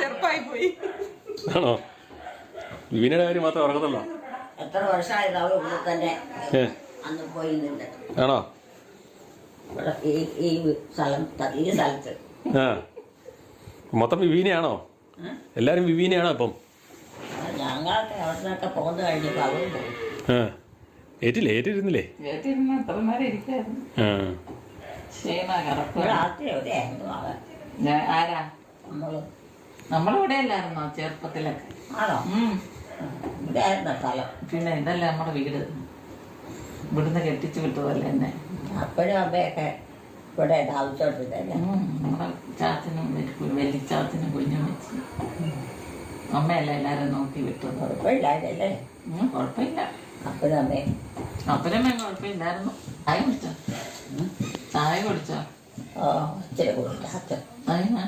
ചെറുപ്പായി പോയി. ആണോ? വിവീനയുടെ കാര്യം മാത്രമേ ഉറങ്ങത്തുള്ളൂ. എത്ര വർഷമായത് അവൾ ഇവിടെ തന്നെ അന്ന് പോയിട്ടുണ്ട്. ആണോ? ഈ സ്ഥലത്ത് ആ മൊത്തം വിവീനയാണോ? എല്ലാരും വിവീനയാണോ ഇപ്പം? ഞങ്ങളൊക്കെ അവിടെ നിന്നൊക്കെ പോന്നു കഴിഞ്ഞപ്പോൾ അവരും പോയി. ഏറ്റിരുന്നില്ലേ? എത്ര നേരം ഇരിക്കായിരുന്നു. രാത്രി എവിടെയായിരുന്നു അവൻ? ആരാ? നമ്മളിവിടെ അല്ലായിരുന്നോ ചെറുപ്പത്തിലൊക്കെ? ആണോ? ഇവിടെ ആയിരുന്നോ സ്ഥലം? പിന്നെ ഇതല്ലേ നമ്മുടെ വീട്. ഇവിടുന്ന് കെട്ടിച്ചു വിട്ടതല്ലേ എന്നെ. അപ്പോഴും അമ്മയൊക്കെ ഇവിടെ താമസിച്ചോണ്ടിരുന്നല്ലേ? നമ്മുടെ ചാച്ചനും വലിച്ചാച്ചനും കുഞ്ഞും വെച്ച് അമ്മയല്ലേ എല്ലാരും നോക്കി വിട്ടത്. കുഴപ്പമില്ലായിരുന്നല്ലേ? കുഴപ്പമില്ല. അപ്പോഴും അമ്മയും അപ്പനമ്മയും കുഴപ്പമില്ലായിരുന്നു. ചായ കുടിച്ചോ? ചായ കുടിച്ചോ? ഇച്ചിരി കുടിച്ചു. അതിനാ